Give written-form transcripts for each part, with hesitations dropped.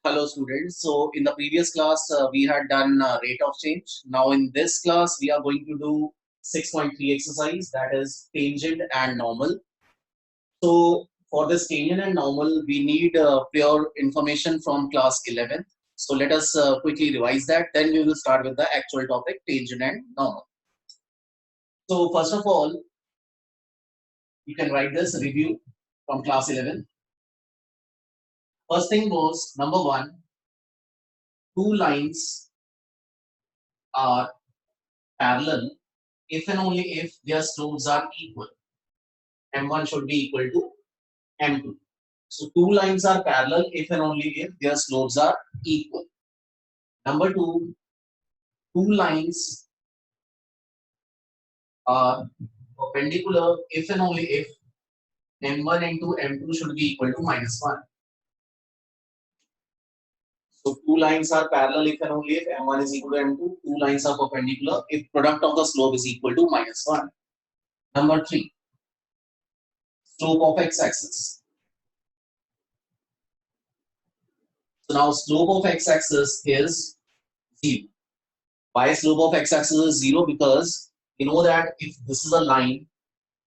Hello students. So in the previous class, we had done rate of change. Now in this class, we are going to do 6.3 exercise, that is tangent and normal. So for this tangent and normal, we need pure information from class 11. So let us quickly revise that. Then we will start with the actual topic, tangent and normal. So first of all, you can write this review from class 11. First thing was number one, two lines are parallel if and only if their slopes are equal. M1 should be equal to M2. So two lines are parallel if and only if their slopes are equal. Number two, two lines are perpendicular if and only if M1 into M2 should be equal to minus 1. So two lines are parallel if and only if M1 is equal to M2. Two lines are perpendicular if product of the slope is equal to minus 1. Number three, slope of x-axis. So now slope of x-axis is 0. Why slope of x-axis is 0? Because you know that if this is a line,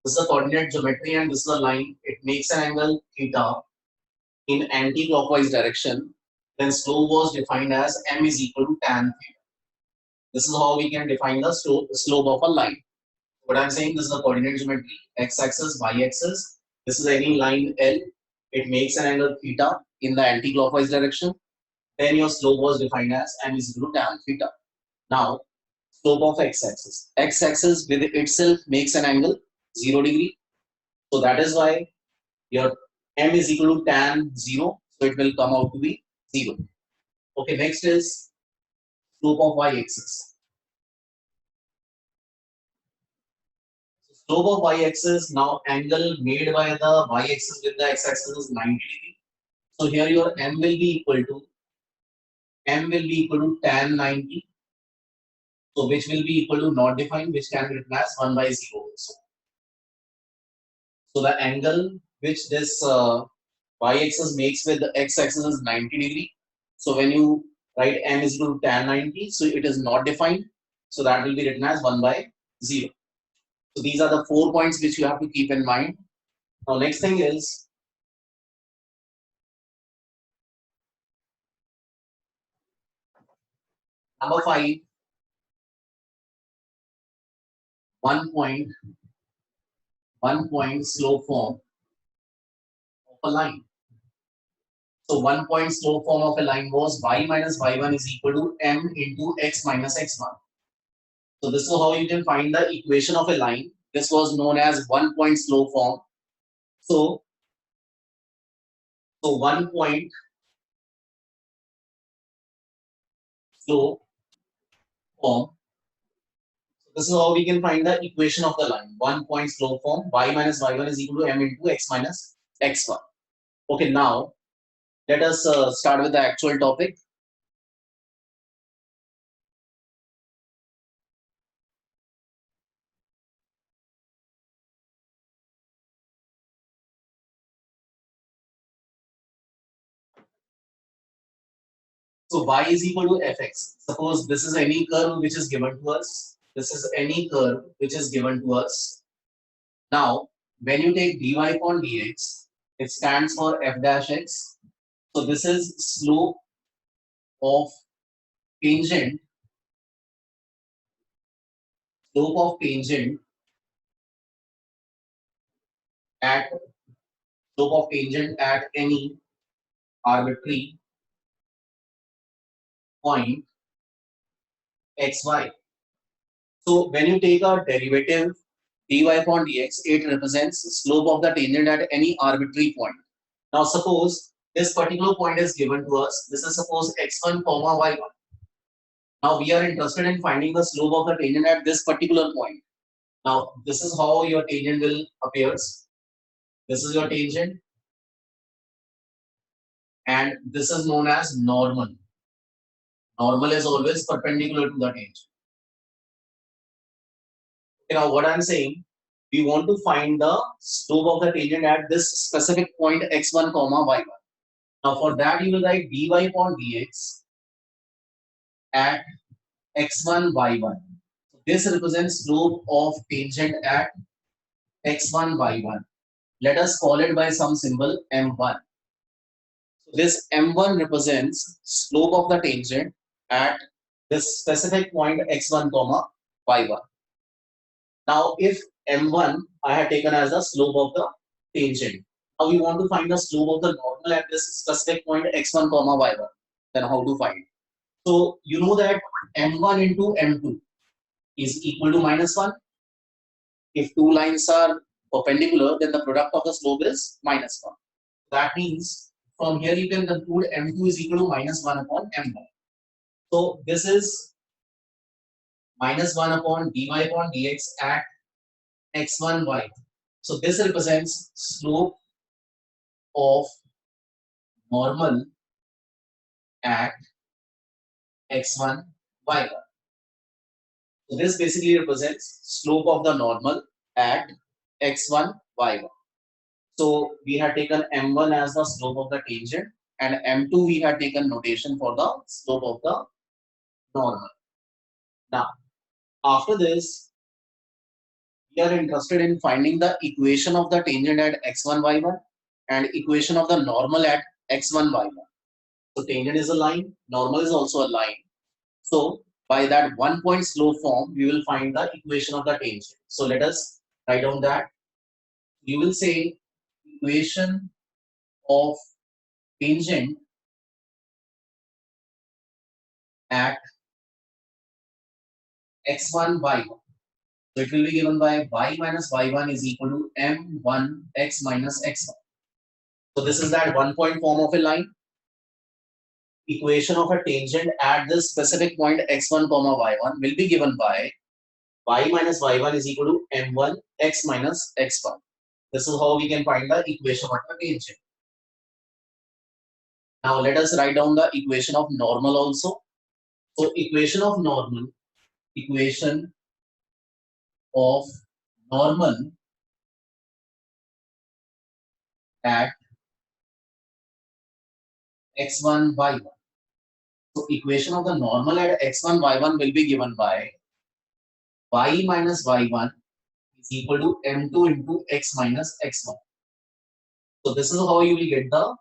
this is a coordinate geometry and this is a line, it makes an angle theta in anti-clockwise direction, then slope was defined as m is equal to tan theta. This is how we can define the slope of a line. What I'm saying, this is the coordinate geometry, x-axis, y-axis. This is any line L. It makes an angle theta in the anti-clockwise direction. Then your slope was defined as m is equal to tan theta. Now, slope of x-axis. X-axis with itself makes an angle 0 degree. So that is why your m is equal to tan 0. So it will come out to be 0. Okay, next is slope of y-axis. Slope of y-axis, now angle made by the y-axis with the x-axis is 90 degree. So here your m will be equal to tan 90. So which will be equal to not defined, which can be written as 1 by 0 also. So the angle which this y-axis makes with the x-axis is 90 degree. So when you write m is equal to tan 90, so it is not defined. So that will be written as 1 by 0. So these are the 4 points which you have to keep in mind. Now next thing is number 5, 1 point, 1 point slope form of a line. So 1 point slope form of a line was y minus y1 is equal to m into x minus x1. So this is how you can find the equation of a line. This was known as 1 point slope form. So, 1 point slope form. So this is how we can find the equation of the line. 1 point slope form. Y minus y1 is equal to m into x minus x1. Okay, now let us start with the actual topic. So y is equal to fx. Suppose this is any curve which is given to us. This is any curve which is given to us. Now, when you take dy upon dx, it stands for f dash x. So this is slope of tangent, at any arbitrary point xy. So when you take a derivative dy upon dx, it represents slope of the tangent at any arbitrary point. Now suppose this particular point is given to us. This is suppose x1 comma y1. Now we are interested in finding the slope of the tangent at this particular point. Now this is how your tangent will appears. This is your tangent, and this is known as normal. Normal is always perpendicular to the tangent. Okay, now what I'm saying, we want to find the slope of the tangent at this specific point x1 comma y1. Now for that you will write dy upon dx at x1 y1. So this represents slope of tangent at x1 y1. Let us call it by some symbol m1. So this m1 represents slope of the tangent at this specific point x1 comma y1. Now if m1 I had taken as the slope of the tangent. Now we want to find the slope of the normal at this specific point x1 comma y1. Then how to find? So you know that m1 into m2 is equal to -1. If two lines are perpendicular, then the product of the slope is -1. That means from here you can conclude m2 is equal to -1 upon m1. So this is -1 upon dy upon dx at x1 y. So this represents slope of normal at x1 y1. So this basically represents slope of the normal at x1 y1. So we had taken m1 as the slope of the tangent and m2 we had taken notation for the slope of the normal. Now after this we are interested in finding the equation of the tangent at x1 y1 and equation of the normal at x1 y1. So tangent is a line, normal is also a line. So by that one point slope form, we will find the equation of the tangent. So let us write down that. You will say equation of tangent at x1 y1. So it will be given by y minus y1 is equal to m1 x minus x1. So this is that one point form of a line. Equation of a tangent at this specific point x1 comma y1 will be given by y minus y1 is equal to m1 x minus x1. This is how we can find the equation of the tangent. Now let us write down the equation of normal also. So equation of normal at x1 y1. So equation of the normal at x1 y1 will be given by y minus y1 is equal to m2 into x minus x1. So this is how you will get the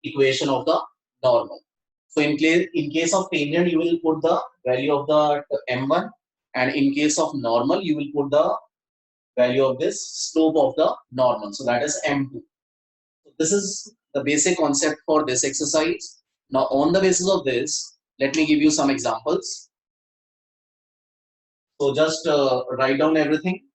equation of the normal. So in case of tangent, you will put the value of the m1, and in case of normal, you will put the value of this slope of the normal. So that is m2. So this is the basic concept for this exercise. Now on the basis of this, let me give you some examples. So just write down everything.